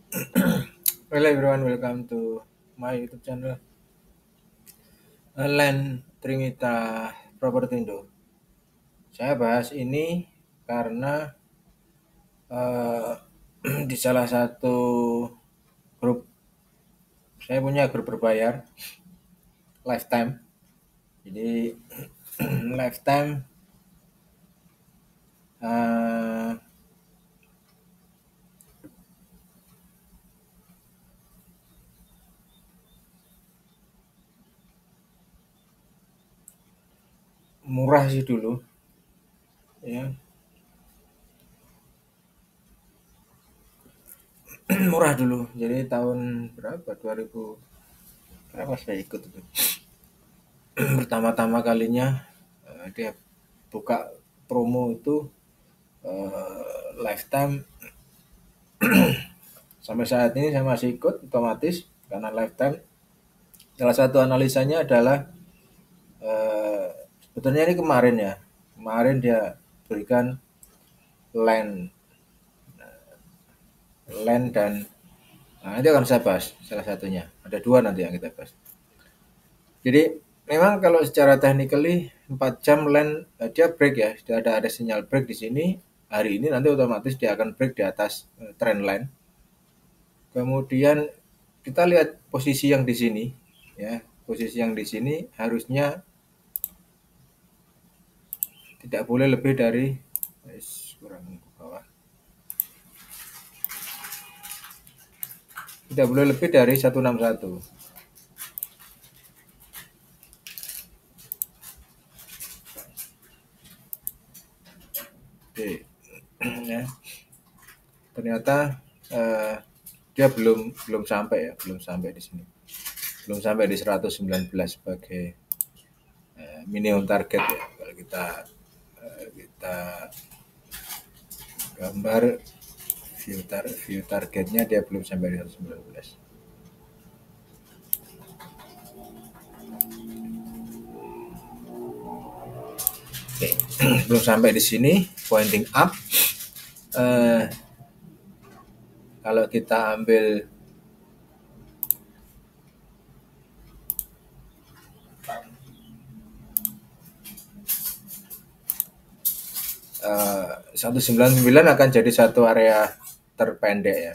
Hello everyone, welcome to my YouTube channel Land Trimita Propertindo. Saya bahas ini karena eh, di salah satu grup, saya punya grup berbayar lifetime. Jadi lifetime eh, murah sih dulu, ya murah dulu. Jadi tahun berapa? 2000 berapa saya ikut itu. Pertama-tama kalinya dia buka promo itu lifetime. Sampai saat ini saya masih ikut otomatis karena lifetime. Salah satu analisanya adalah eh, sebetulnya ini kemarin ya. Kemarin dia berikan land land dan nah, itu akan saya bahas salah satunya. Ada dua nanti yang kita bahas. Jadi memang kalau secara technically 4 jam land dia break ya. Sudah ada sinyal break di sini. Hari ini nanti otomatis dia akan break di atas trend line. Kemudian kita lihat posisi yang di sini ya. Posisi yang di sini harusnya tidak boleh lebih dari kurang ke bawah. Tidak boleh lebih dari 161. Oke. Ya. Ternyata eh, dia belum sampai ya, belum sampai di sini. Belum sampai di 119 sebagai minimum target ya. Kalau kita gambar view targetnya dia belum sampai di 119. Oke. Belum sampai di sini pointing up. Eh, kalau kita ambil eh, 199 akan jadi satu area terpendek ya.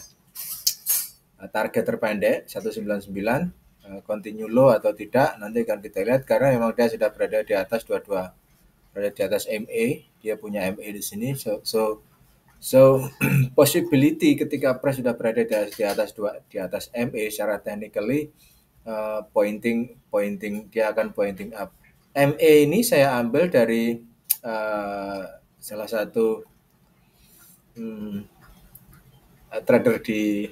Target terpendek 199 continue low atau tidak nanti akan kita lihat karena memang dia sudah berada di atas 22, berada di atas MA, dia punya MA di sini. So possibility ketika price sudah berada di atas MA secara technically pointing dia akan pointing up. MA ini saya ambil dari salah satu trader di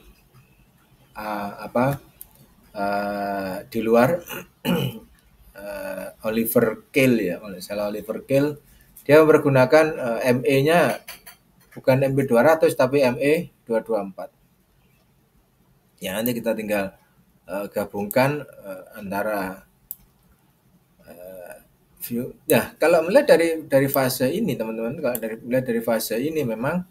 di luar Oliver Kale ya, kalau salah Oliver Kale dia mempergunakan MA-nya bukan MA 200 tapi MA 224. Ya nanti kita tinggal gabungkan antara view. Ya kalau melihat dari fase ini teman-teman, kalau melihat dari fase ini memang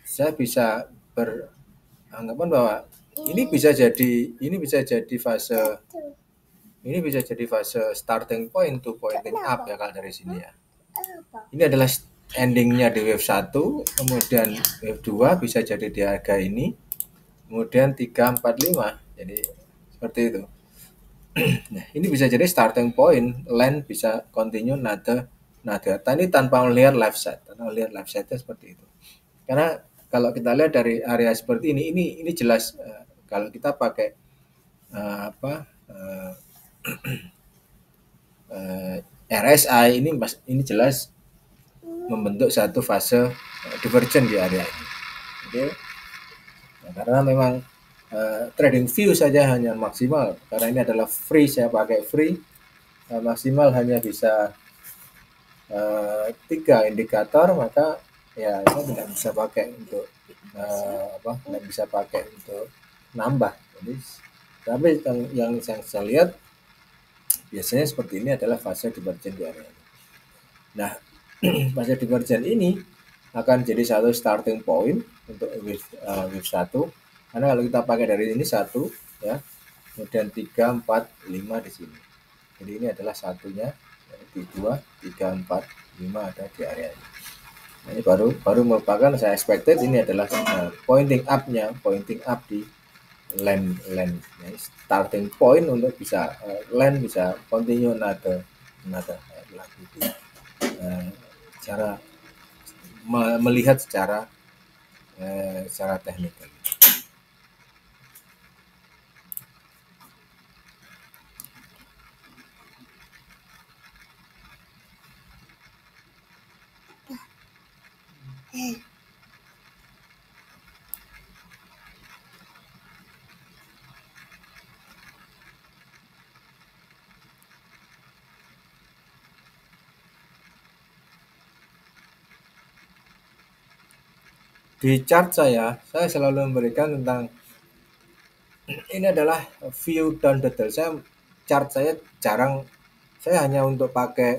saya bisa beranggapan bahwa ini bisa jadi fase starting point to pointing up ya kalau dari sini ya. Ini adalah endingnya di wave 1, kemudian wave 2 bisa jadi di harga ini, kemudian 3, 4, 5. Jadi seperti itu. Nah, ini bisa jadi starting point, land bisa continue nada nada. Ini tanpa melihat left side, tanpa melihat left side seperti itu. Karena kalau kita lihat dari area seperti ini jelas kalau kita pakai apa RSI ini jelas membentuk satu fase divergent di area ini. Oke. Nah, karena memang trading view saja hanya maksimal karena ini adalah free, saya pakai free maksimal hanya bisa 3 indikator, maka ya saya tidak bisa pakai untuk tidak bisa pakai untuk nambah. Jadi tapi yang saya lihat biasanya seperti ini adalah fase divergent di area ini. Nah, fase divergent ini akan jadi satu starting point untuk wave 1, karena kalau kita pakai dari ini 1 ya, kemudian 3, 4, 5 di sini. Jadi ini adalah satunya, di 2, 3, 4, 5 ada di area ini. Nah, ini baru merupakan saya expected ini adalah pointing up di land starting point untuk bisa land bisa continue another lagi di cara melihat secara teknikal. Di chart saya selalu memberikan tentang ini adalah view down detail. Chart saya jarang, saya hanya untuk pakai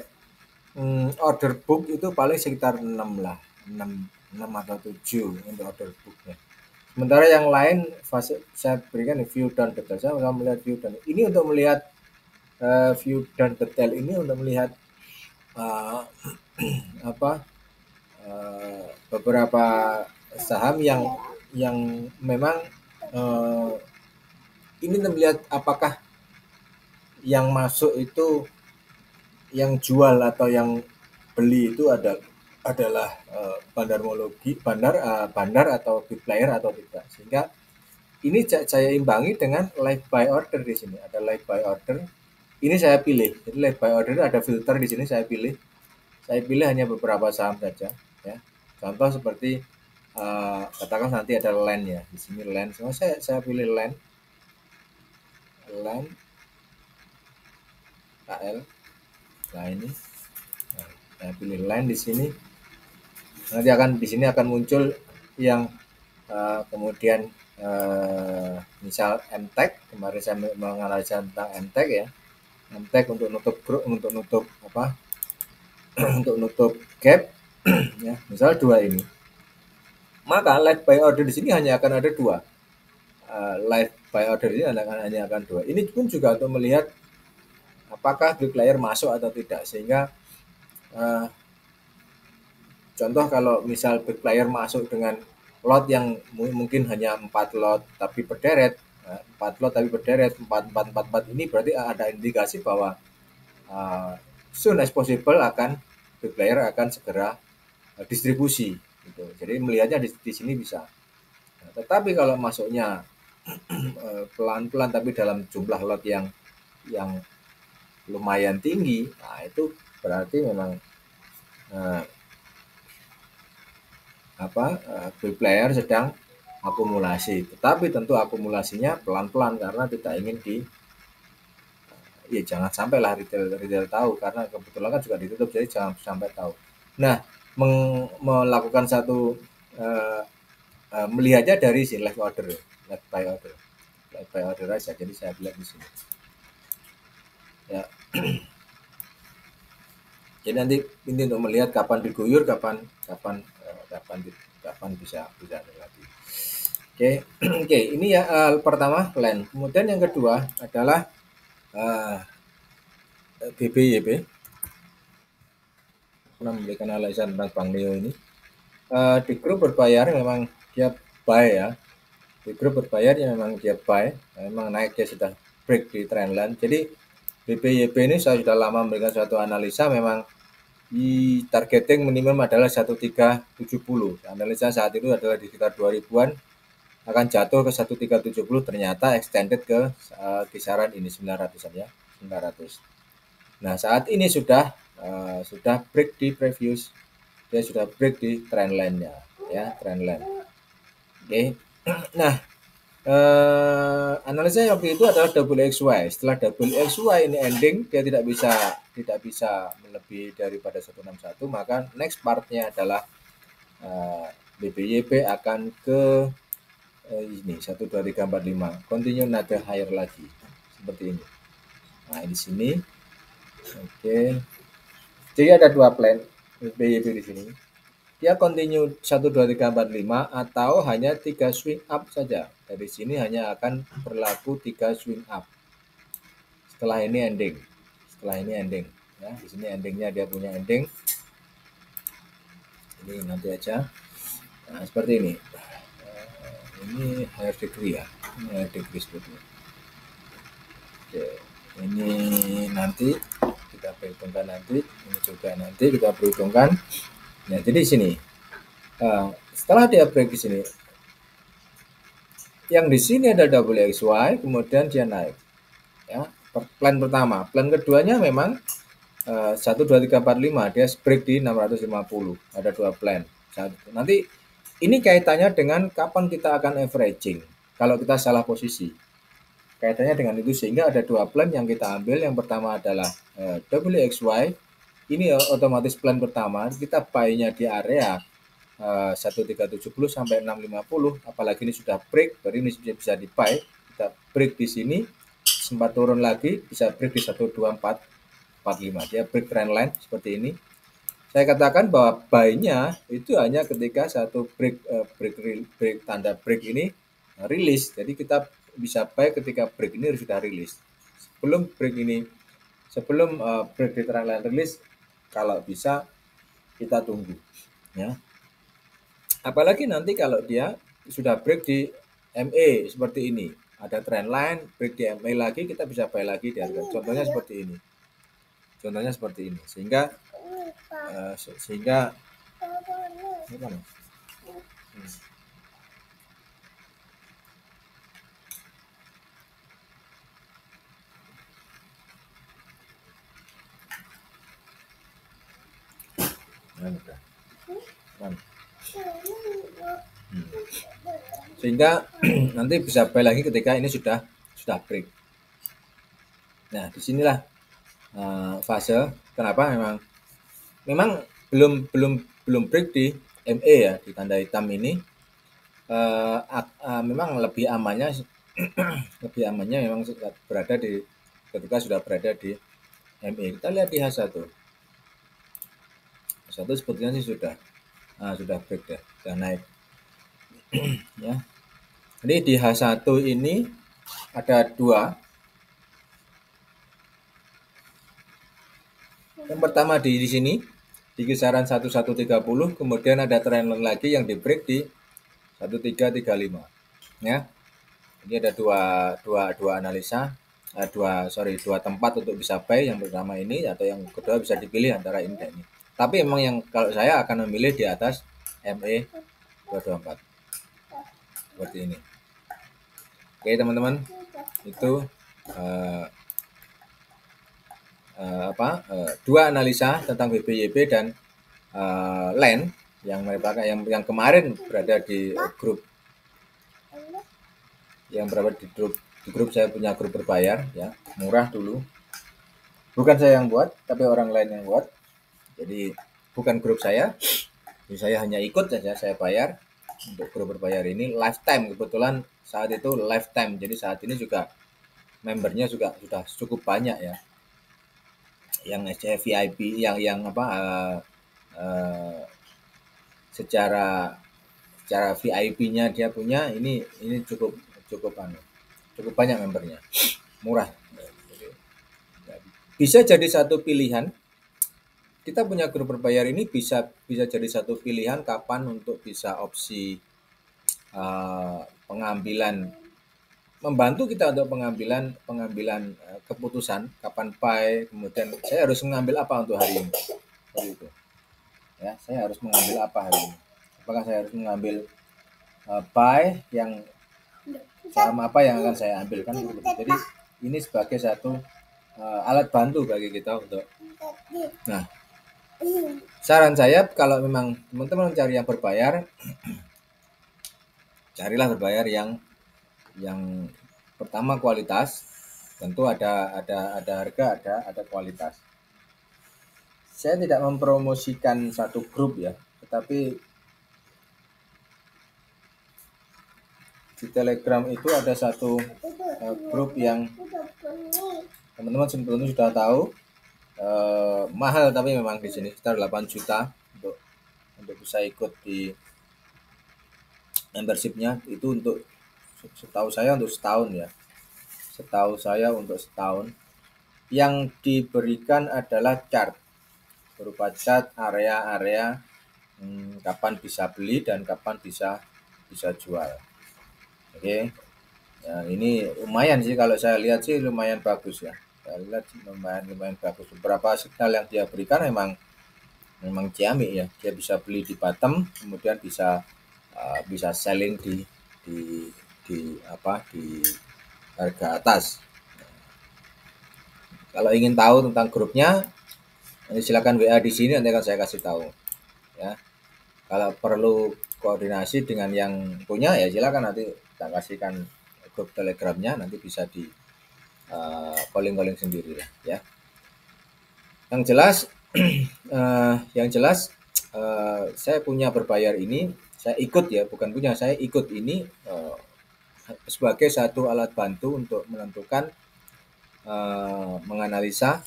order book itu paling sekitar 6 lah, 6 atau 7 untuk order booknya. Sementara yang lain fase saya berikan view down detail. Saya akan melihat view down. Ini untuk melihat view down detail ini untuk melihat apa beberapa saham yang memang ini melihat apakah yang masuk itu yang jual atau yang beli itu adalah bandar atau big player atau tidak, sehingga ini saya imbangi dengan live buy order. Di sini ada live buy order, ini saya pilih. Jadi live buy order ada filter di sini, saya pilih hanya beberapa saham saja ya. Contoh seperti katakan nanti ada land ya, di sini land, semua saya pilih land KL. Nah ini saya pilih land di sini, nanti di sini akan muncul yang kemudian misal MTEK. Kemarin saya menganalisa tentang MTEK ya, MTEK untuk nutup untuk nutup gap ya, misal 2 ini, maka live buy order di sini hanya akan ada 2. Live buy order ini hanya akan 2. Ini pun juga untuk melihat apakah big player masuk atau tidak, sehingga contoh kalau misal big player masuk dengan lot yang mungkin hanya 4 lot tapi berderet, 4 lot tapi berderet 4 ini berarti ada indikasi bahwa soon as possible big player akan segera distribusi gitu. Jadi melihatnya di sini bisa. Nah, tetapi kalau masuknya pelan-pelan tapi dalam jumlah lot yang lumayan tinggi, nah itu berarti memang big player sedang akumulasi. Tetapi tentu akumulasinya pelan-pelan karena tidak ingin jangan sampai lah retail tahu, karena kebetulan kan juga ditutup, jadi jangan sampai tahu. Nah, melakukan satu melihatnya dari si live buy order aja. Jadi saya lihat di sini ya. Jadi nanti ini untuk melihat kapan diguyur, kapan bisa ada lagi. Oke, ini ya pertama land. Kemudian yang kedua adalah BBYP. Memberikan analisa tentang Bang Neo ini. Di grup berbayar memang dia buy ya. Di grup berbayar ya memang dia buy, memang naik, dia sudah break di trendline. Jadi BBYP ini saya sudah lama memberikan suatu analisa, memang di targeting minimum adalah 1370. Analisa saat itu adalah di sekitar 2000-an, akan jatuh ke 1370, ternyata extended ke kisaran ini 900-an ya, 900. Nah, saat ini sudah break di previous, dia sudah break di trendline-nya ya, trendline. Oke. Nah, analisa waktu itu adalah double XY. Setelah double XY ini ending, dia tidak bisa melebihi daripada 161, maka next partnya adalah BBYP akan ke ini 1 2 3 4 5, continue another higher lagi seperti ini. Nah, di sini oke. Jadi ada 2 plan BBYP di sini. dia continue 1 2 3 4 5 atau hanya 3 swing up saja. Dari sini hanya akan berlaku 3 swing up. Setelah ini ending. Ya, di sini endingnya dia punya ending. Ini nanti aja. Nah, seperti ini. Ini higher degree ya. Ini higher degree seperti ini. Oke, ini nanti kita perhitungkan nanti. Ini juga nanti kita perhitungkan. Nah, jadi sini. Setelah dia break di sini, yang di sini ada WXY, kemudian dia naik. Ya, plan pertama. Plan keduanya memang 1 2 3 4 5 dia break di 650. Ada 2 plan. Nanti ini kaitannya dengan kapan kita akan averaging. Kalau kita salah posisi. Kaitannya dengan itu sehingga ada 2 plan yang kita ambil. Yang pertama adalah WXY. Ini otomatis plan pertama kita buy-nya di area 1370 sampai 650, apalagi ini sudah break, berarti ini bisa di buy. Kita break di sini, sempat turun lagi, bisa break di 12445. Dia break trend line seperti ini. Saya katakan bahwa buy-nya itu hanya ketika satu break tanda break ini rilis. Jadi kita bisa buy ketika break ini sudah rilis. Sebelum break ini, sebelum break di trend line rilis, kalau bisa kita tunggu, ya. Apalagi nanti kalau dia sudah break di MA seperti ini, ada trend line, break di MA lagi, kita bisa buy lagi di harga. Contohnya seperti ini. Sehingga gimana? Sehingga nanti bisa buy lagi ketika ini sudah break. Nah, disinilah fase kenapa memang belum break di MA ya, di tanda hitam ini. Memang lebih amannya memang berada di ketika sudah berada di MA. Kita lihat di H1. H1 sepertinya sih sudah break deh, sudah naik. Ya. Jadi di H1 ini ada 2. Yang pertama di sini di kisaran 1130, kemudian ada trend line lagi yang di break di 1335. Ya. Ini ada dua analisa, dua tempat untuk bisa buy. Yang pertama ini atau yang kedua bisa dipilih antara ini dan ini. Tapi memang yang kalau saya akan memilih di atas MA 224 seperti ini. Oke teman-teman, itu dua analisa tentang BBYP dan LAN yang merupakan yang kemarin berada di grup grup saya punya grup berbayar ya, murah dulu. Bukan saya yang buat, tapi orang lain yang buat. Jadi bukan grup saya. Jadi saya hanya ikut saja, saya bayar untuk grup berbayar ini lifetime. Kebetulan saat itu lifetime. Jadi saat ini juga membernya juga sudah cukup banyak ya. Yang VIP yang secara VIP-nya dia punya ini cukup banyak membernya, murah. Bisa jadi satu pilihan. Kita punya grup berbayar ini bisa jadi satu pilihan kapan untuk bisa opsi pengambilan, membantu kita untuk pengambilan keputusan kapan buy, kemudian saya harus mengambil apa untuk hari ini. Seperti itu. Ya, saya harus mengambil apa hari ini? Apakah saya harus mengambil buy yang saham apa yang akan saya ambil kan? Jadi ini sebagai satu alat bantu bagi kita untuk. Nah, saran saya kalau memang teman-teman mencari yang berbayar, carilah berbayar yang pertama kualitas. Tentu ada harga, ada kualitas. Saya tidak mempromosikan satu grup ya, tetapi di Telegram itu ada satu grup yang teman-teman sebetulnya sudah tahu, mahal, tapi memang di sini sekitar 8 juta untuk untuk bisa ikut di membershipnya itu untuk setahu saya untuk setahun ya. Setahu saya untuk setahun. Yang diberikan adalah chart berupa chart area-area kapan bisa beli dan kapan bisa jual. Oke. Ya, ini lumayan sih kalau saya lihat sih lumayan bagus ya. Saya lihat lumayan bagus. Beberapa signal yang dia berikan memang ciamik ya. Dia bisa beli di bottom, kemudian bisa selling di harga atas. Kalau ingin tahu tentang grupnya, silakan WA di sini, nanti akan saya kasih tahu. Ya, kalau perlu koordinasi dengan yang punya ya silakan, nanti kita kasihkan grup Telegramnya, nanti bisa di calling sendiri ya. Yang jelas, saya punya berbayar ini, saya ikut ya, bukan punya, saya ikut ini sebagai satu alat bantu untuk menentukan menganalisa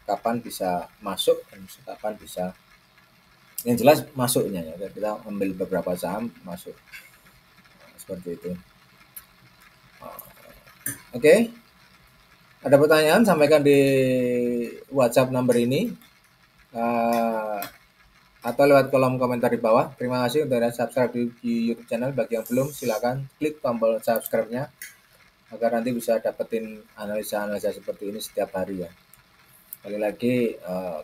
kapan bisa masuk dan kapan bisa, yang jelas masuknya ya, kita ambil beberapa saham masuk seperti itu. Oke. Ada pertanyaan sampaikan di WhatsApp number ini atau lewat kolom komentar di bawah. Terima kasih untuk subscribe di YouTube channel. Bagi yang belum, silakan klik tombol subscribe-nya agar nanti bisa dapetin analisa-analisa seperti ini setiap hari ya. Kali lagi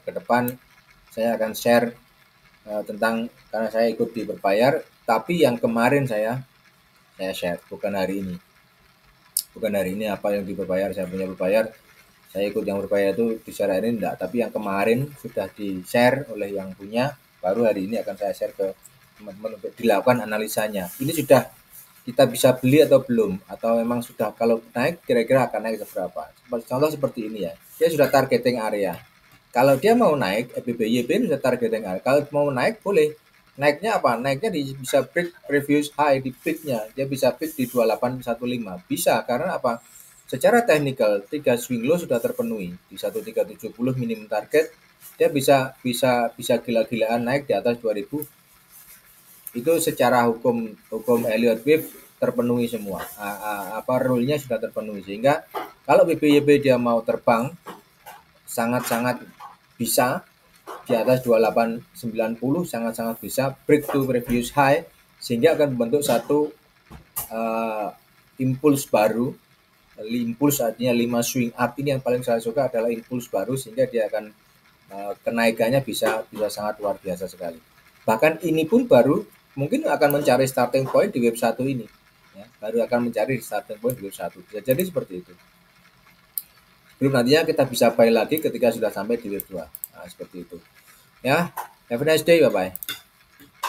ke depan saya akan share tentang, karena saya ikut di berbayar, tapi yang kemarin saya share, bukan hari ini. Bukan hari ini apa yang di berbayar, saya punya berbayar, saya ikut yang berbayar itu di share hari ini enggak, tapi yang kemarin sudah di share oleh yang punya, baru hari ini akan saya share ke teman-teman untuk dilakukan analisanya. Ini sudah kita bisa beli atau belum, atau memang sudah, kalau naik kira-kira akan naik seberapa. Contoh seperti ini ya, dia sudah targeting area. Kalau dia mau naik, FBBYP ini sudah targeting area. Kalau mau naik boleh. Naiknya apa? Naiknya bisa break previous high di peaknya. Dia bisa peak di 2815. Bisa, karena apa? Secara teknikal 3 swing low sudah terpenuhi di 1370 minimum target. Dia bisa gila-gilaan naik di atas 2000. Itu secara hukum Elliott Wave terpenuhi semua. Rule-nya sudah terpenuhi, sehingga kalau BBYP dia mau terbang sangat-sangat bisa di atas 2890, sangat-sangat bisa break to previous high, sehingga akan membentuk satu impuls baru. Impuls artinya 5 swing up, ini yang paling saya suka adalah impuls baru, sehingga dia akan kenaikannya bisa sangat luar biasa sekali. Bahkan ini pun baru mungkin akan mencari starting point di wave 1 ini ya, baru akan mencari starting point di wave 1. Bisa jadi seperti itu. Belum nantinya kita bisa buy lagi ketika sudah sampai di wave 2. Nah, seperti itu. Ya, have a nice day, bye-bye.